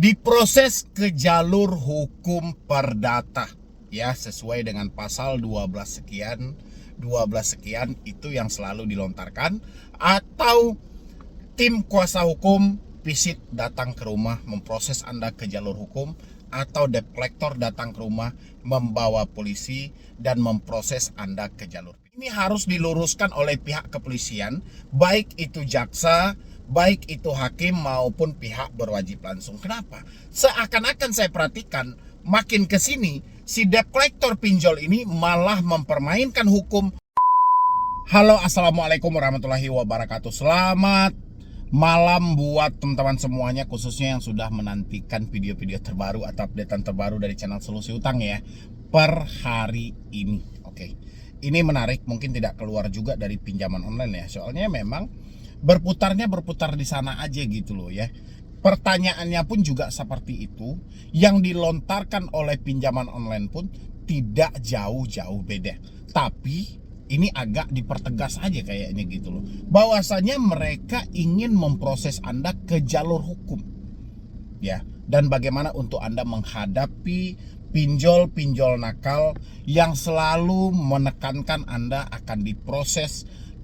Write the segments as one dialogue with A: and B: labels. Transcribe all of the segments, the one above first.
A: diproses ke jalur hukum perdata ya, sesuai dengan pasal 12 sekian itu yang selalu dilontarkan, atau tim kuasa hukum visit datang ke rumah memproses Anda ke jalur hukum, atau debt collector datang ke rumah membawa polisi dan memproses Anda ke jalur. Ini harus diluruskan oleh pihak kepolisian, baik itu jaksa, baik itu hakim maupun pihak berwajib langsung. Kenapa? Seakan-akan saya perhatikan makin ke sini si debt collector pinjol ini malah mempermainkan hukum. Halo, assalamualaikum warahmatullahi wabarakatuh. Selamat malam buat teman-teman semuanya, khususnya yang sudah menantikan video-video terbaru atau updatean terbaru dari channel Solusi Utang ya per hari ini. Oke, ini menarik, mungkin tidak keluar juga dari pinjaman online ya, soalnya memang berputar di sana aja gitu loh ya. Pertanyaannya pun juga seperti itu, yang dilontarkan oleh pinjaman online pun tidak jauh-jauh beda. Tapi ini agak dipertegas aja kayaknya gitu loh, bahwasanya mereka ingin memproses Anda ke jalur hukum ya, dan bagaimana untuk Anda menghadapi pinjol-pinjol nakal yang selalu menekankan Anda akan diproses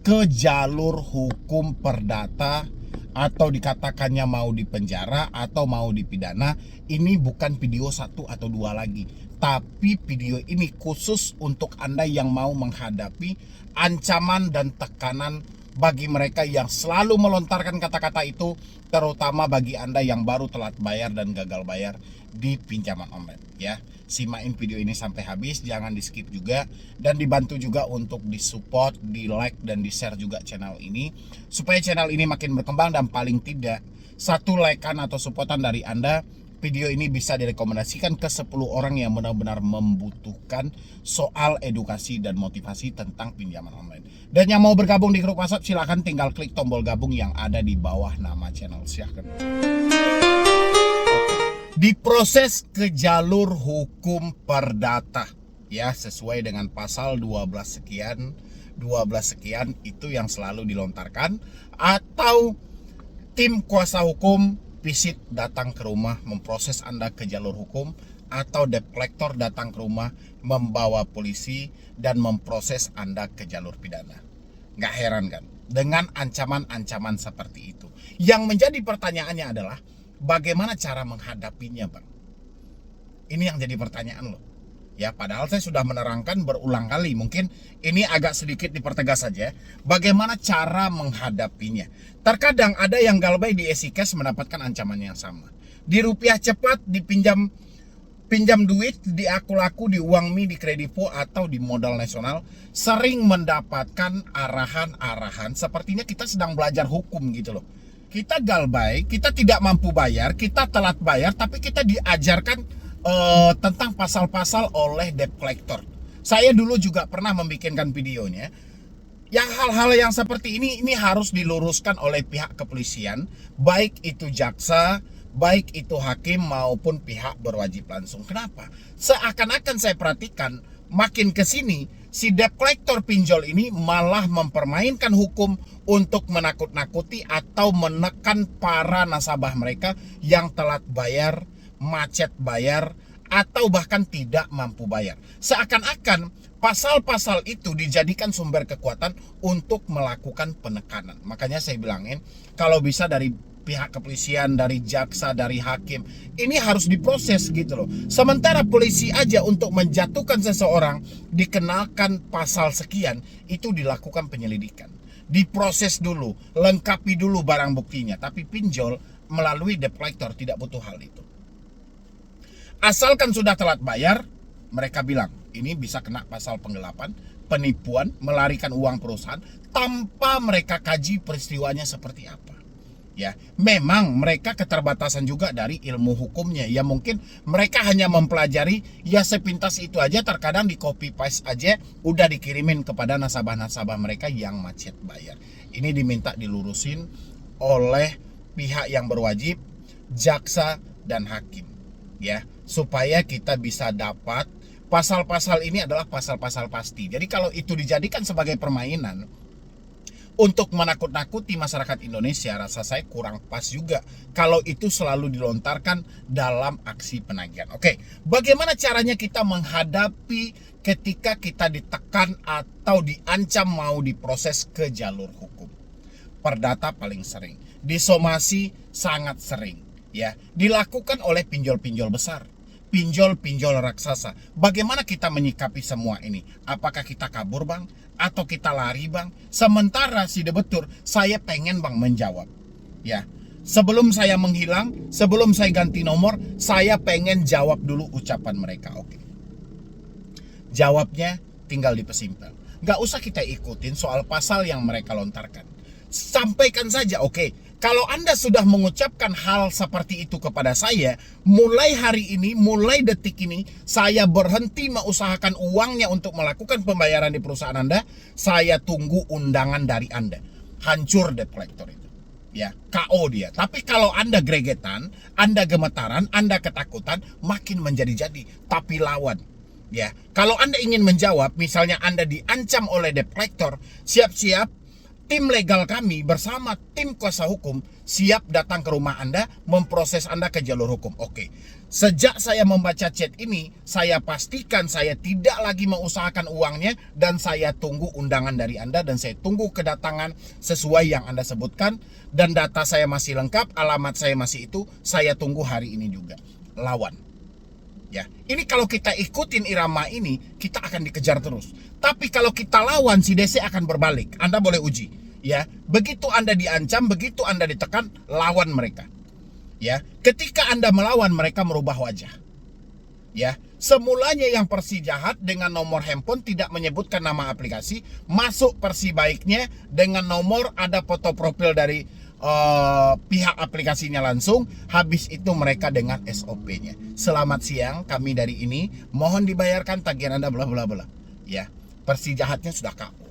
A: ke jalur hukum perdata, atau dikatakannya mau dipenjara atau mau dipidana. Ini bukan video satu atau dua lagi, tapi video ini khusus untuk Anda yang mau menghadapi ancaman dan tekanan bagi mereka yang selalu melontarkan kata-kata itu, terutama bagi Anda yang baru telat bayar dan gagal bayar di pinjaman online ya. Simain video ini sampai habis, jangan di skip juga, dan dibantu juga untuk di support, di like dan di share juga channel ini, supaya channel ini makin berkembang, dan paling tidak satu like-an atau supportan dari Anda, video ini bisa direkomendasikan ke 10 orang yang benar-benar membutuhkan soal edukasi dan motivasi tentang pinjaman online. Dan yang mau bergabung di grup WhatsApp, silahkan tinggal klik tombol gabung yang ada di bawah nama channel. Silahkan. Diproses ke jalur hukum perdata ya, sesuai dengan pasal 12 sekian itu yang selalu dilontarkan, atau tim kuasa hukum visit datang ke rumah memproses Anda ke jalur hukum, atau debt collector datang ke rumah membawa polisi dan memproses Anda ke jalur pidana. Nggak heran kan dengan ancaman-ancaman seperti itu. Yang menjadi pertanyaannya adalah bagaimana cara menghadapinya, Bang? Ini yang jadi pertanyaan loh. Ya, padahal saya sudah menerangkan berulang kali. Mungkin ini agak sedikit dipertegas saja. Bagaimana cara menghadapinya? Terkadang ada yang galbay di EasyCash mendapatkan ancaman yang sama. Di Rupiah Cepat, pinjam duit, di Aku-Laku, di Uangmi, di Kredivo, atau di Modal Nasional, sering mendapatkan arahan-arahan sepertinya kita sedang belajar hukum gitu loh. Kita galbay, kita tidak mampu bayar, kita telat bayar, tapi kita diajarkan tentang pasal-pasal oleh debt collector. Saya dulu juga pernah membikinkan videonya. Yang hal-hal yang seperti ini harus diluruskan oleh pihak kepolisian, baik itu jaksa, baik itu hakim maupun pihak berwajib langsung. Kenapa? Seakan-akan saya perhatikan makin ke sini si debt collector pinjol ini malah mempermainkan hukum untuk menakut-nakuti atau menekan para nasabah mereka yang telat bayar, macet bayar, atau bahkan tidak mampu bayar. Seakan-akan pasal-pasal itu dijadikan sumber kekuatan untuk melakukan penekanan. Makanya saya bilangin, kalau bisa dari pihak kepolisian, dari jaksa, dari hakim, ini harus diproses gitu loh. Sementara polisi aja untuk menjatuhkan seseorang dikenakan pasal sekian, itu dilakukan penyelidikan, diproses dulu, lengkapi dulu barang buktinya. Tapi pinjol melalui debt collector tidak butuh hal itu. Asalkan sudah telat bayar, mereka bilang ini bisa kena pasal penggelapan, penipuan, melarikan uang perusahaan tanpa mereka kaji peristiwanya seperti apa. Ya, memang mereka keterbatasan juga dari ilmu hukumnya. Ya mungkin mereka hanya mempelajari ya sepintas itu aja, terkadang di copy paste aja udah dikirimin kepada nasabah-nasabah mereka yang macet bayar. Ini diminta dilurusin oleh pihak yang berwajib, jaksa dan hakim. Ya, supaya kita bisa dapat pasal-pasal ini adalah pasal-pasal pasti. Jadi kalau itu dijadikan sebagai permainan, Untuk menakut-nakuti masyarakat Indonesia, rasa saya kurang pas juga kalau itu selalu dilontarkan dalam aksi penagihan. Oke, bagaimana caranya kita menghadapi ketika kita ditekan atau diancam mau diproses ke jalur hukum? Perdata paling sering, disomasi sangat sering, ya, dilakukan oleh pinjol-pinjol besar, pinjol-pinjol raksasa. Bagaimana kita menyikapi semua ini? Apakah kita kabur, Bang? Atau kita lari, Bang? Sementara si debetur, saya pengen, Bang, menjawab. Ya, sebelum saya menghilang, sebelum saya ganti nomor, saya pengen jawab dulu ucapan mereka. Oke. Jawabnya tinggal dipesimpel. Nggak usah kita ikutin soal pasal yang mereka lontarkan. Sampaikan saja, oke. Kalau Anda sudah mengucapkan hal seperti itu kepada saya, mulai hari ini, mulai detik ini, saya berhenti mengusahakan uangnya untuk melakukan pembayaran di perusahaan Anda. Saya tunggu undangan dari Anda. Hancur debt collector itu. Ya, KO dia. Tapi kalau Anda gregetan, Anda gemetaran, Anda ketakutan, makin menjadi-jadi. Tapi lawan. Ya, kalau Anda ingin menjawab, misalnya Anda diancam oleh debt collector, siap-siap. Tim legal kami bersama tim kuasa hukum siap datang ke rumah Anda, memproses Anda ke jalur hukum. Oke, sejak saya membaca chat ini, saya pastikan saya tidak lagi mengusahakan uangnya dan saya tunggu undangan dari Anda dan saya tunggu kedatangan sesuai yang Anda sebutkan dan data saya masih lengkap, alamat saya masih itu, saya tunggu hari ini juga. Lawan. Ya, ini kalau kita ikutin irama ini, kita akan dikejar terus. Tapi kalau kita lawan, si DC akan berbalik. Anda boleh uji. Ya, begitu Anda diancam, begitu Anda ditekan, lawan mereka. Ya, ketika Anda melawan, mereka merubah wajah. Ya, semulanya yang Persi jahat dengan nomor handphone tidak menyebutkan nama aplikasi, masuk Persi baiknya dengan nomor ada foto profil dari pihak aplikasinya langsung, habis itu mereka dengan SOP-nya. Selamat siang, kami dari ini, mohon dibayarkan tagihan Anda bla bla bla. Ya, Persi jahatnya sudah KO.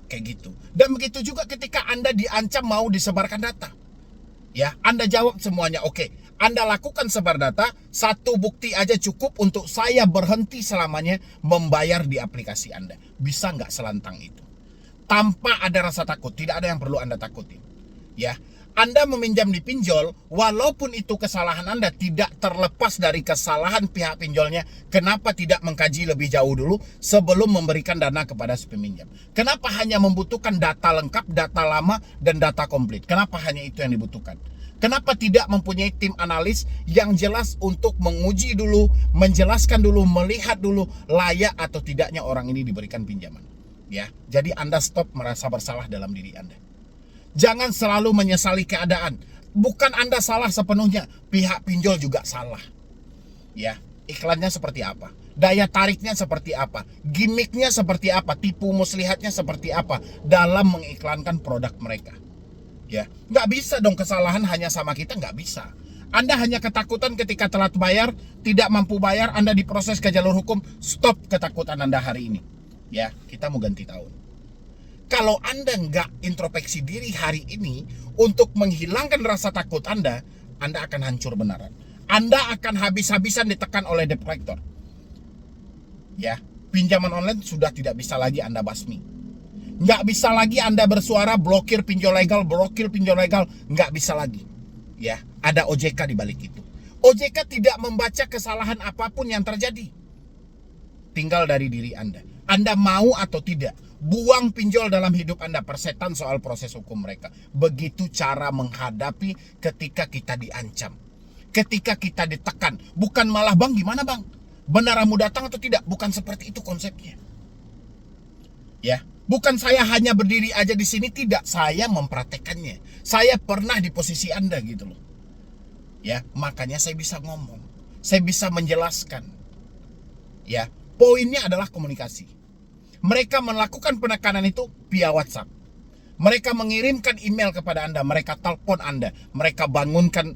A: Kayak gitu. Dan begitu juga ketika Anda diancam mau disebarkan data. Ya, Anda jawab semuanya oke. Anda lakukan sebar data, satu bukti aja cukup untuk saya berhenti selamanya membayar di aplikasi Anda. Bisa nggak selantang itu? Tanpa ada rasa takut, tidak ada yang perlu Anda takutin. Ya, Anda meminjam di pinjol, walaupun itu kesalahan Anda tidak terlepas dari kesalahan pihak pinjolnya, kenapa tidak mengkaji lebih jauh dulu sebelum memberikan dana kepada si peminjam? Kenapa hanya membutuhkan data lengkap, data lama, dan data komplit? Kenapa hanya itu yang dibutuhkan? Kenapa tidak mempunyai tim analis yang jelas untuk menguji dulu, menjelaskan dulu, melihat dulu layak atau tidaknya orang ini diberikan pinjaman? Ya, jadi Anda stop merasa bersalah dalam diri Anda. Jangan selalu menyesali keadaan. Bukan Anda salah sepenuhnya, pihak pinjol juga salah. Ya, iklannya seperti apa? Daya tariknya seperti apa? Gimmicknya seperti apa? Tipu muslihatnya seperti apa dalam mengiklankan produk mereka? Ya, nggak bisa dong kesalahan hanya sama kita, nggak bisa. Anda hanya ketakutan ketika telat bayar, tidak mampu bayar, Anda diproses ke jalur hukum. Stop ketakutan Anda hari ini. Ya, kita mau ganti tahun. Kalau Anda nggak introspeksi diri hari ini untuk menghilangkan rasa takut Anda akan hancur beneran. Anda akan habis-habisan ditekan oleh debt collector. Ya, pinjaman online sudah tidak bisa lagi Anda basmi. Nggak bisa lagi Anda bersuara blokir pinjol legal, nggak bisa lagi. Ya, ada OJK di balik itu. OJK tidak membaca kesalahan apapun yang terjadi. Tinggal dari diri Anda. Anda mau atau tidak, buang pinjol dalam hidup Anda, persetan soal proses hukum mereka. Begitu cara menghadapi ketika kita diancam, ketika kita ditekan. Bukan malah, Bang, gimana Bang? Benar kamu datang atau tidak? Bukan seperti itu konsepnya. Ya, bukan saya hanya berdiri aja di sini, tidak. Saya mempraktekannya. Saya pernah di posisi Anda gitu loh. Ya, makanya saya bisa ngomong. Saya bisa menjelaskan. Ya, poinnya adalah komunikasi. Mereka melakukan penekanan itu via WhatsApp. Mereka mengirimkan email kepada Anda, mereka telepon Anda, mereka bangunkan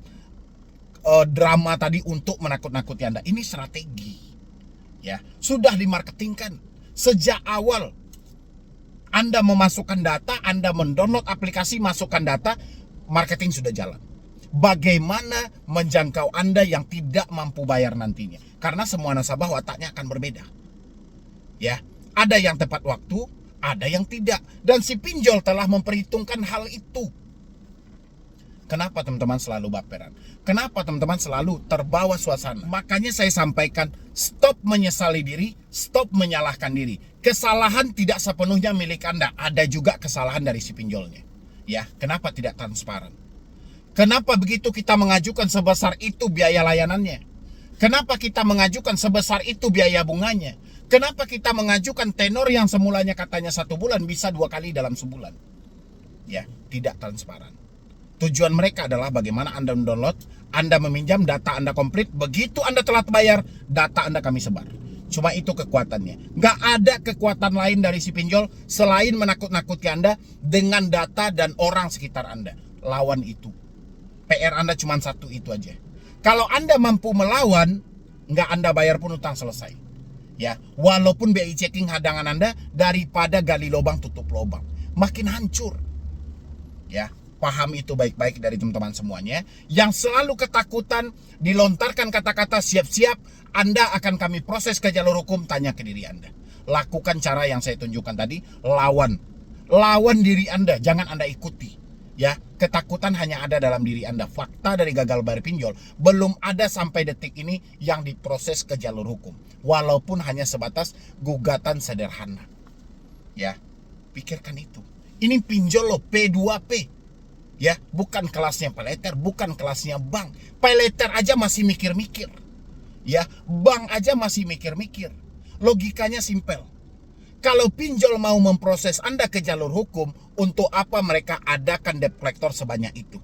A: drama tadi untuk menakut-nakuti Anda. Ini strategi. Ya, sudah dimarketingkan sejak awal. Anda memasukkan data, Anda mendownload aplikasi, masukkan data, marketing sudah jalan. Bagaimana menjangkau Anda yang tidak mampu bayar nantinya? Karena semua nasabah wataknya akan berbeda. Ya, ada yang tepat waktu, ada yang tidak. Dan si pinjol telah memperhitungkan hal itu. Kenapa teman-teman selalu baperan? Kenapa teman-teman selalu terbawa suasana? Makanya saya sampaikan, stop menyesali diri, stop menyalahkan diri. Kesalahan tidak sepenuhnya milik Anda. Ada juga kesalahan dari si pinjolnya. Ya, kenapa tidak transparan? Kenapa begitu kita mengajukan sebesar itu biaya layanannya? Kenapa kita mengajukan sebesar itu biaya bunganya? Kenapa kita mengajukan tenor yang semulanya katanya 1 bulan bisa 2 kali dalam sebulan? Ya, tidak transparan. Tujuan mereka adalah bagaimana Anda mendownload, Anda meminjam, data Anda komplit. Begitu Anda telat bayar, data Anda kami sebar. Cuma itu kekuatannya. Nggak ada kekuatan lain dari si pinjol selain menakut-nakuti Anda dengan data dan orang sekitar Anda. Lawan itu. PR Anda cuma satu itu aja. Kalau Anda mampu melawan, nggak Anda bayar pun utang selesai. Ya, walaupun BI checking hadangan Anda, daripada gali lubang tutup lubang, makin hancur. Ya, paham itu baik-baik dari teman-teman semuanya. Yang selalu ketakutan dilontarkan kata-kata siap-siap, Anda akan kami proses ke jalur hukum. Tanya ke diri Anda. Lakukan cara yang saya tunjukkan tadi, lawan diri Anda, jangan Anda ikuti. Ya, ketakutan hanya ada dalam diri Anda. Fakta dari gagal bayar pinjol belum ada sampai detik ini yang diproses ke jalur hukum, walaupun hanya sebatas gugatan sederhana. Ya, pikirkan itu. Ini pinjol loh, P2P. Ya, bukan kelasnya paylater, bukan kelasnya bank. Paylater aja masih mikir-mikir. Ya, bank aja masih mikir-mikir. Logikanya simpel. Kalau pinjol mau memproses Anda ke jalur hukum, untuk apa mereka adakan debt collector sebanyak itu?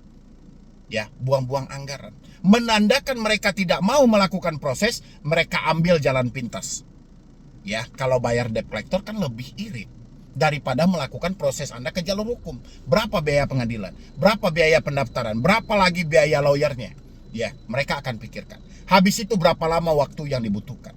A: Ya, buang-buang anggaran. Menandakan mereka tidak mau melakukan proses, mereka ambil jalan pintas. Ya, kalau bayar debt collector kan lebih irit daripada melakukan proses Anda ke jalur hukum. Berapa biaya pengadilan? Berapa biaya pendaftaran? Berapa lagi biaya lawyernya? Ya, mereka akan pikirkan. Habis itu berapa lama waktu yang dibutuhkan?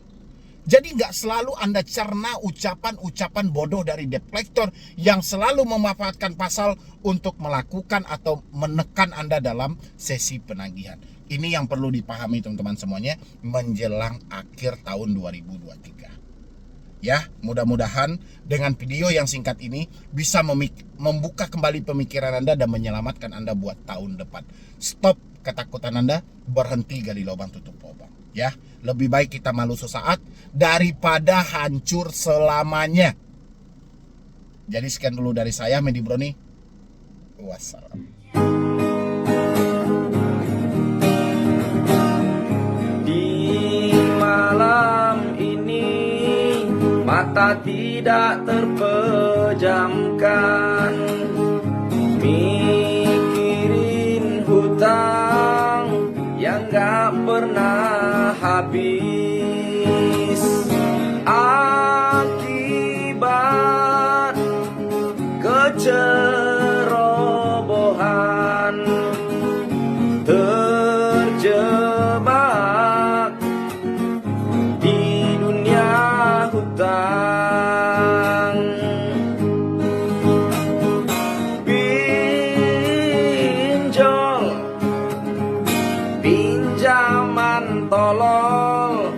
A: Jadi nggak selalu Anda cerna ucapan-ucapan bodoh dari debt collector yang selalu memanfaatkan pasal untuk melakukan atau menekan Anda dalam sesi penagihan. Ini yang perlu dipahami teman-teman semuanya menjelang akhir tahun 2023. Ya, mudah-mudahan dengan video yang singkat ini bisa membuka kembali pemikiran Anda dan menyelamatkan Anda buat tahun depan. Stop ketakutan Anda, berhenti gali lubang tutup lubang. Ya, lebih baik kita malu sesaat daripada hancur selamanya. Jadi sekian dulu dari saya, Medi Broni. Wassalam.
B: Di malam ini mata tidak terpejamkan, mikirin hutang yang gak pernah habis, akibat kecerobohan, terjebak di dunia hutang. Pinjol, pinjaman tolol,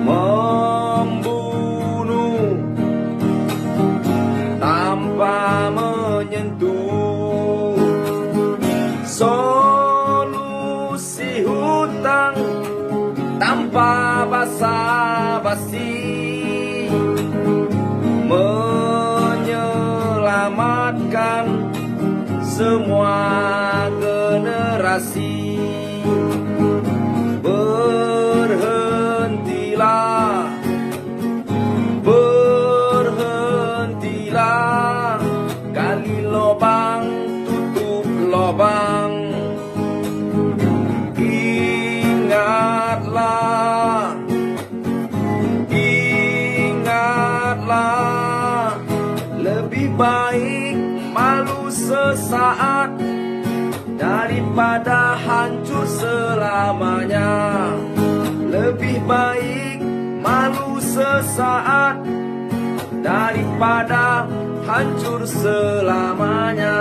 B: membunuh tanpa menyentuh. Solusi hutang tanpa basa-basi, menyelamatkan semua generasi. Berhentilah, berhentilah, gali lubang tutup lubang. Ingatlah, ingatlah, lebih baik malu sesaat daripada hancur selamanya. Lebih baik malu sesaat daripada hancur selamanya.